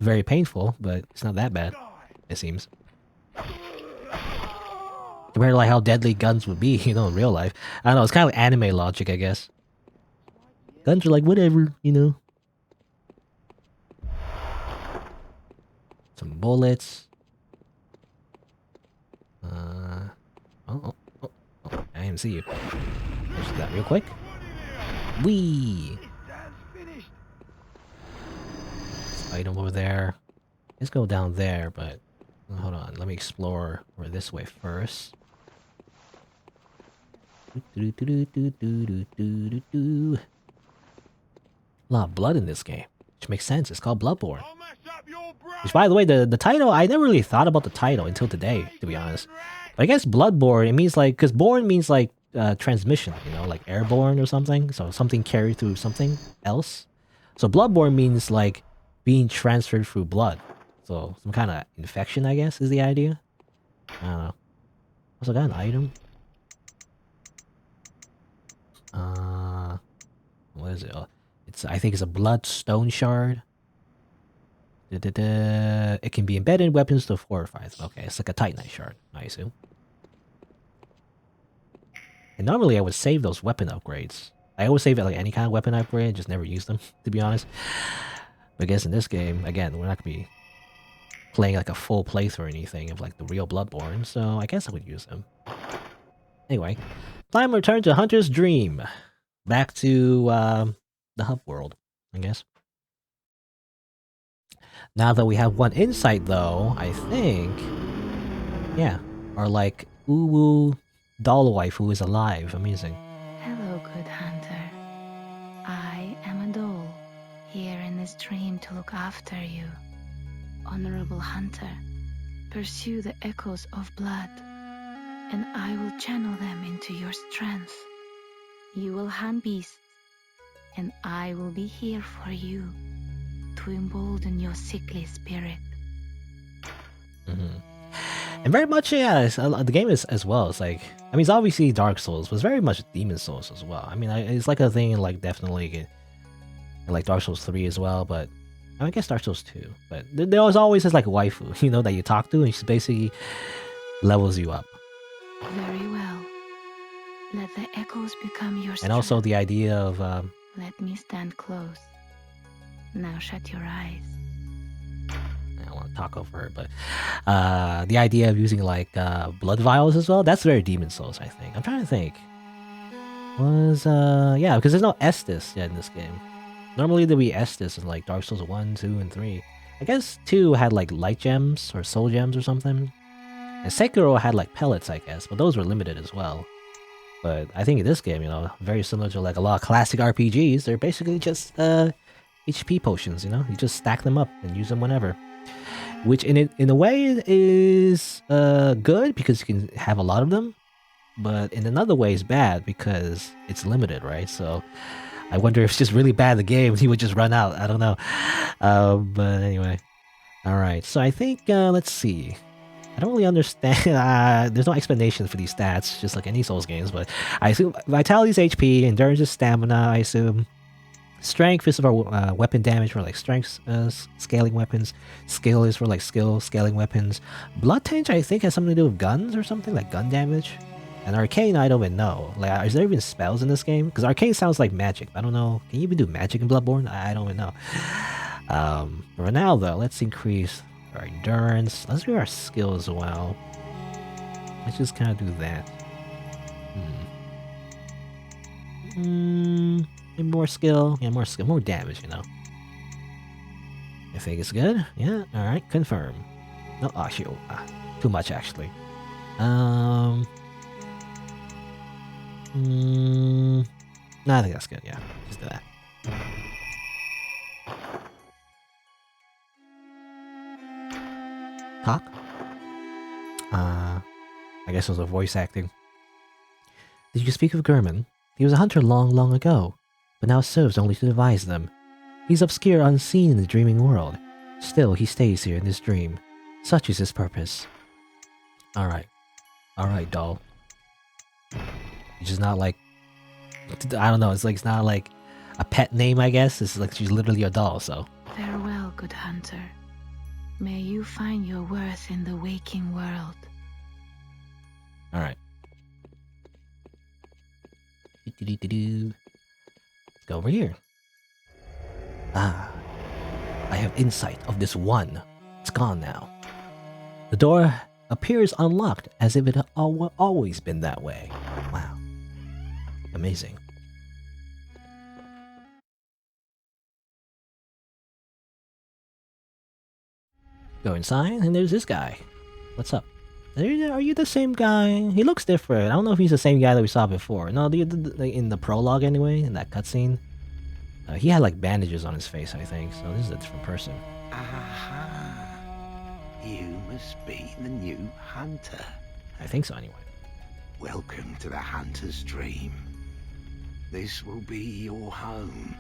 very painful, but it's not that bad, it seems. Compared to like how deadly guns would be, you know, in real life. I don't know, it's kind of like anime logic, I guess. Guns are like, whatever, you know. Some bullets. Oh, I didn't see you. Push that real quick. Whee! Item over there. Let's go down there, but hold on. Let me explore this way first. A lot of blood in this game, which makes sense. It's called Bloodborne. Which, by the way, the title, I never really thought about the title until today, to be honest. But I guess Bloodborne, it means like, because born means like transmission, you know, like airborne or something. So something carried through something else. So Bloodborne means like being transferred through blood. So some kind of infection, I guess, is the idea. I don't know. Also got an item. What is it? I think it's a bloodstone shard. It can be embedded in weapons to fortify them. Okay, it's like a titanite shard, I assume. And normally I would save those weapon upgrades. I always save it like any kind of weapon upgrade, just never use them, to be honest. But I guess in this game, again, we're not gonna be playing like a full playthrough or anything of like the real Bloodborne, so I guess I would use them. Anyway, time to return to Hunter's Dream. Back to the hub world, I guess. Now that we have one insight though, I think, yeah, our like uwu doll wife who is alive. Amazing. Hello, good hunter. I am a doll, here in this dream to look after you. Honorable hunter, pursue the echoes of blood, and I will channel them into your strength. You will hunt beasts, and I will be here for you to embolden your sickly spirit. And very much, yeah, the game is as well. It's like, I mean, it's obviously Dark Souls, but it's very much Demon Souls as well. I mean, it's like a thing, like definitely, like Dark Souls 3 as well. But I guess Dark Souls 2. But there was always this like waifu, you know, that you talk to, and she basically levels you up. Very well. Let the echoes become your strength. And also the idea of Let me stand close. Now shut your eyes. I don't want to talk over her, but the idea of using like blood vials as well, that's very Demon Souls, I think. I'm trying to think. Yeah, because there's no Estus yet in this game. Normally there'd be Estus in like Dark Souls 1, 2, and 3. I guess 2 had like light gems or soul gems or something. And Sekiro had like pellets, I guess, but those were limited as well. But I think in this game, you know, very similar to like a lot of classic RPGs, they're basically just HP potions, you know? You just stack them up and use them whenever. Which in a way is good because you can have a lot of them, but in another way is bad because it's limited, right? So I wonder if it's just really bad in the game he would just run out. I don't know. But anyway. Alright, so I think, let's see. I don't really understand. There's no explanation for these stats, just like any Souls games, but I assume Vitality's HP, Endurance is stamina, I assume. Strength is for weapon damage for like strength scaling weapons. Skill is for like skill scaling weapons. Blood tinge I think has something to do with guns or something, like gun damage. And arcane I don't even know. Like, is there even spells in this game? Because arcane sounds like magic. I don't know. Can you even do magic in Bloodborne? I don't even know. For now though, let's increase our endurance. Let's do our skill as well. Let's just kind of do that. Maybe more skill. Yeah, more skill, more damage, you know. I think it's good. Yeah, alright, confirm. No, actually, too much actually. No, I think that's good, yeah. Just do that. Talk? I guess it was a voice acting. Did you speak of Gurman? He was a hunter long, long ago, but now serves only to devise them. He's obscure, unseen in the dreaming world. Still, he stays here in this dream. Such is his purpose. Alright. Alright, doll. It's just not like... I don't know, it's not like a pet name, I guess. It's like she's literally a doll, so... Farewell, good hunter. May you find your worth in the waking world. Alright. Let's go over here. Ah, I have insight of this one. It's gone now. The door appears unlocked as if it had always been that way. Wow. Amazing. Go inside, and there's this guy. What's up? Are you the same guy? He looks different. I don't know if he's the same guy that we saw before. No, in the prologue anyway, in that cutscene. He had like bandages on his face, I think. So this is a different person. Aha! You must be the new hunter. I think so anyway. Welcome to the hunter's dream. This will be your home.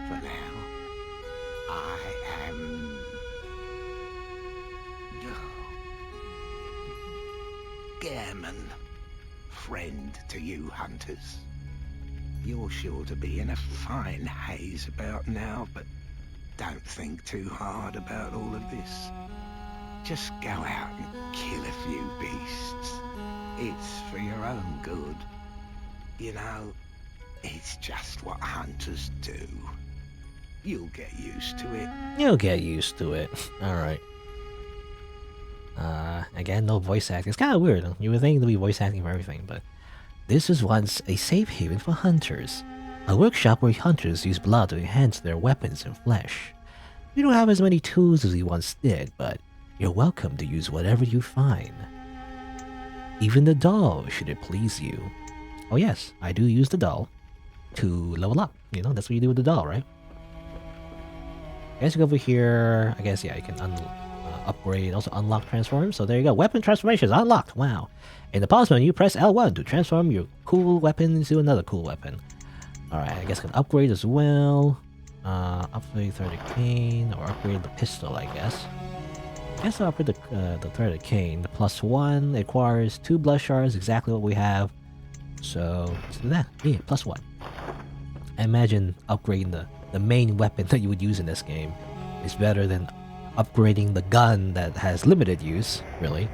For now, I am... Gehrman, friend to you hunters. You're sure to be in a fine haze about now, but don't think too hard about all of this. Just go out and kill a few beasts. It's for your own good. You know, it's just what hunters do. You'll get used to it. You'll get used to it. Alright. Again, no voice acting. It's kind of weird. You would think there'd be voice acting for everything, but... This was once a safe haven for hunters. A workshop where hunters use blood to enhance their weapons and flesh. We don't have as many tools as we once did, but you're welcome to use whatever you find. Even the doll, should it please you. Oh yes, I do use the doll to level up. You know, that's what you do with the doll, right? I guess you go over here. I guess, yeah, you can upgrade, also unlock transform. So there you go. Weapon transformations unlocked. Wow. In the pause menu, press L1 to transform your cool weapon into another cool weapon. Alright, I guess I can upgrade as well. Upgrade threaded cane, or upgrade the pistol, I guess. I guess I'll upgrade the threaded cane. The +1 requires 2 blood shards, exactly what we have. So, let's do that. Yeah, +1. I imagine upgrading the main weapon that you would use in this game is better than upgrading the gun that has limited use, really.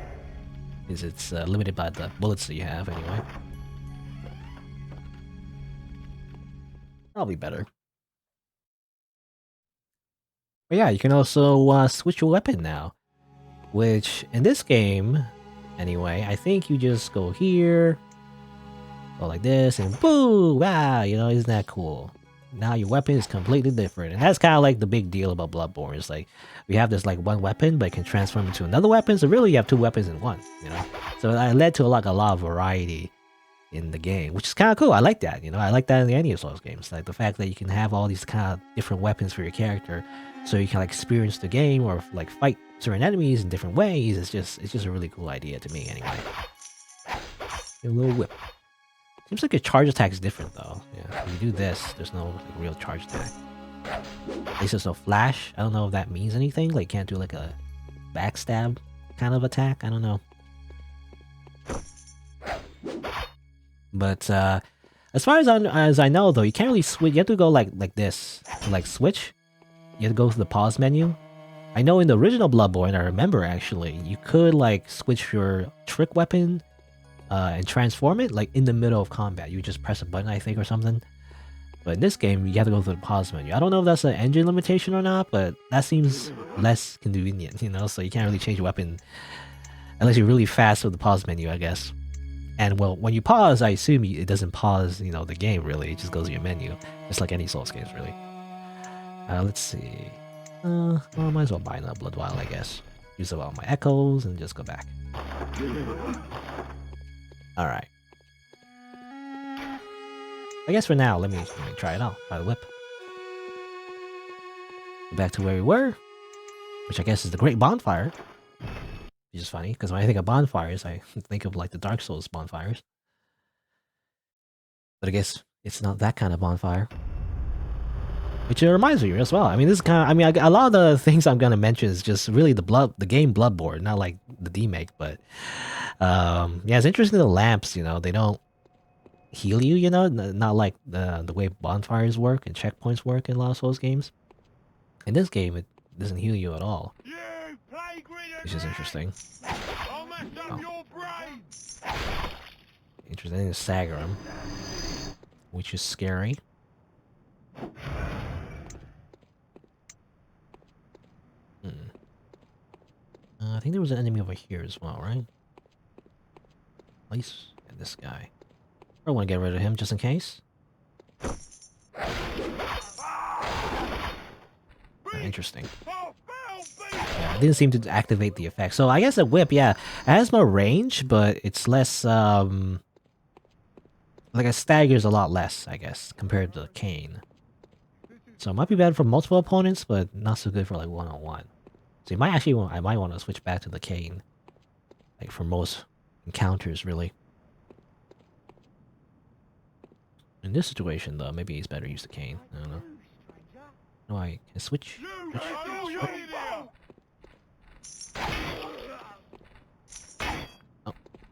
Because it's limited by the bullets that you have, anyway. Probably better. But yeah, you can also switch your weapon now. Which, in this game, anyway, I think you just go here, go like this, and boom! Wow, you know, isn't that cool? Now your weapon is completely different. And that's kind of like the big deal about Bloodborne. It's like, we have this like one weapon, but it can transform into another weapon. So really you have 2 weapons in one, you know? So that led to a lot of variety in the game, which is kind of cool. I like that, you know? I like that in any of those games. Like the fact that you can have all these kind of different weapons for your character, so you can like experience the game or like fight certain enemies in different ways. It's just a really cool idea to me anyway. A little whip. Seems like your charge attack is different though. Yeah, when you do this, there's no like, real charge attack. At least there's no flash. I don't know if that means anything. Like, can't do like a backstab kind of attack. I don't know. But As far as I know, though, you can't really switch. You have to go like this to like switch. You have to go to the pause menu. I know in the original Bloodborne, I remember actually, you could like switch your trick weapon and transform it like in the middle of combat. You just press a button, I think, or something. But in this game, you have to go to the pause menu. I don't know if that's an engine limitation or not, but that seems less convenient, you know. So you can't really change your weapon unless you're really fast with the pause menu, I guess. And well, when you pause, I assume it doesn't pause, you know, the game really. It just goes to your menu, just like any Souls games, really. Let's see. Well, I might as well buy another Blood Vial, I guess. Use up all my echoes and just go back. All right. I guess for now, let me try it out. Try the whip. Go back to where we were, which I guess is the Great Bonfire. Which is funny, because when I think of bonfires, I think of like the Dark Souls bonfires. But I guess it's not that kind of bonfire. Which it reminds me as well. I mean, this is kind of, I mean, a lot of the things I'm gonna mention is just really the game Bloodborne, not like the demake. But yeah, it's interesting. The lamps, you know, they don't heal you, you know, not like the way bonfires work and checkpoints work in a lot of Souls games. In this game, it doesn't heal you at all, which is interesting. Oh. Interesting is Sagarum, which is scary. I think there was an enemy over here as well, right? At least this guy. I want to get rid of him just in case. Interesting. Yeah, it didn't seem to activate the effect. So I guess a whip, yeah, it has more range, but it's less, like it staggers a lot less, I guess, compared to the cane. So it might be bad for multiple opponents, but not so good for like one-on-one. So you might actually I might want to switch back to the cane, like for most encounters, really. In this situation, though, maybe it's better to use the cane. I don't know. No, I can switch.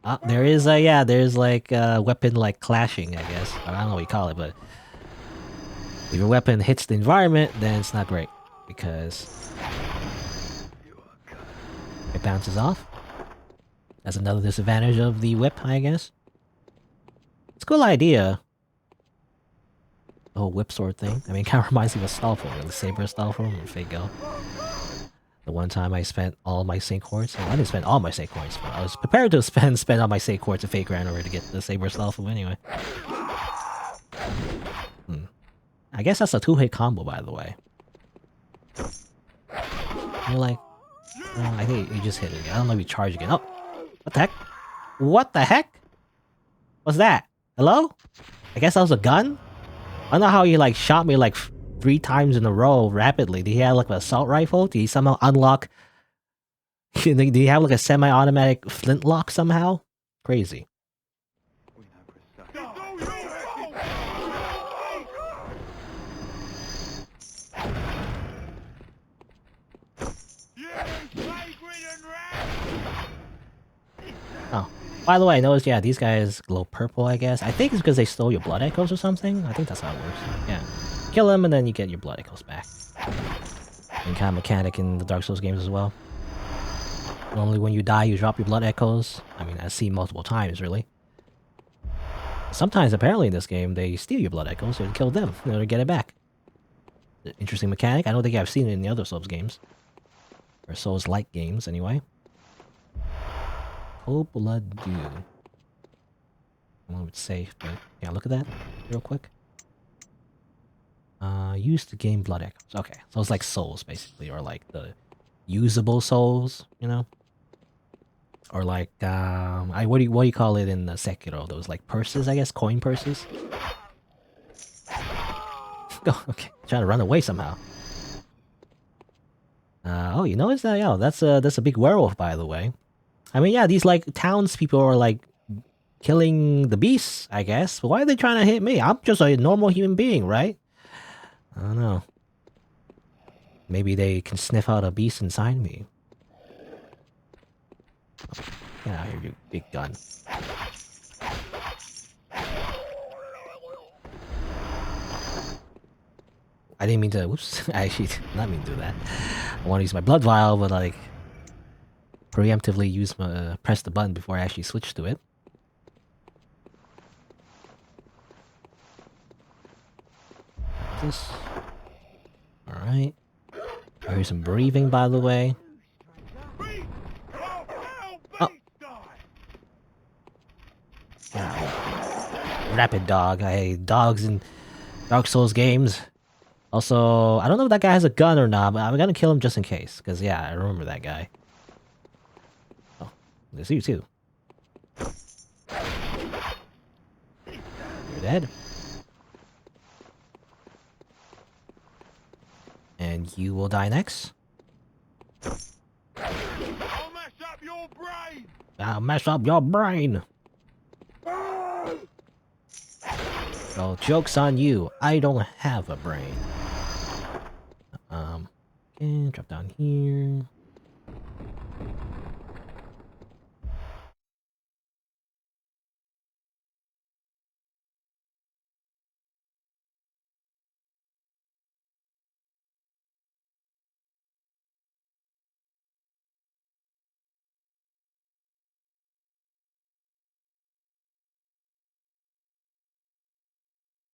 Oh, there is yeah, there's like weapon like clashing, I guess. I don't know what you call it, but if your weapon hits the environment, then it's not great because it bounces off. That's another disadvantage of the whip, I guess. It's a cool idea. The whole whip sword thing. I mean, it kind of reminds me of Stalford, really. Saber Stalford and Fagel. The one time I spent all my sync coins. Well, I didn't spend all my sync coins, but I was prepared to spend all my sync coins to fake ran over to get the Saber Stalford anyway. I guess that's a two-hit combo, by the way. You're like, I think you just hit it again. I don't know if you charge again. Oh, what the heck? What the heck? What's that? Hello? I guess that was a gun? I don't know how he like shot me like 3 times in a row rapidly. Did he have like an assault rifle? Did he somehow unlock? Did he have like a semi-automatic flintlock somehow? Crazy. Oh, by the way, I noticed, yeah, these guys glow purple, I guess. I think it's because they stole your blood echoes or something. I think that's how it works. Yeah. Kill them and then you get your blood echoes back. And kind of mechanic in the Dark Souls games as well. Normally when you die, you drop your blood echoes. I mean, I've seen multiple times, really. Sometimes, apparently, in this game, they steal your blood echoes and kill them in order to get it back. Interesting mechanic. I don't think I've seen it in the other Souls games. Or Souls-like games, anyway. Cold Blood Dew. I don't know if it's safe, but yeah, look at that real quick. Use to gain blood echoes. Okay, so it's like souls, basically, or like the usable souls, you know? Or like, what do you call it in Sekiro? Those like purses, I guess? Coin purses? Oh, okay. Trying to run away somehow. Oh, you notice that? Yeah, that's a big werewolf, by the way. I mean, yeah, these like townspeople are like killing the beasts, I guess. But why are they trying to hit me? I'm just a normal human being, right? I don't know. Maybe they can sniff out a beast inside me. Get out of here, you big gun. I didn't mean to. Whoops! I actually did not mean to do that. I want to use my blood vial, but like preemptively use my press the button before I actually switch to it. This. All right. I hear some breathing, by the way. Oh. Rapid dog. I hate dogs in Dark Souls games. Also, I don't know if that guy has a gun or not, but I'm gonna kill him just in case. Because, yeah, I remember that guy. Oh, there's you too. You're dead. And you will die next. I'll mash up your brain! I'll mash up your brain! Well, joke's on you. I don't have a brain. Okay, drop down here.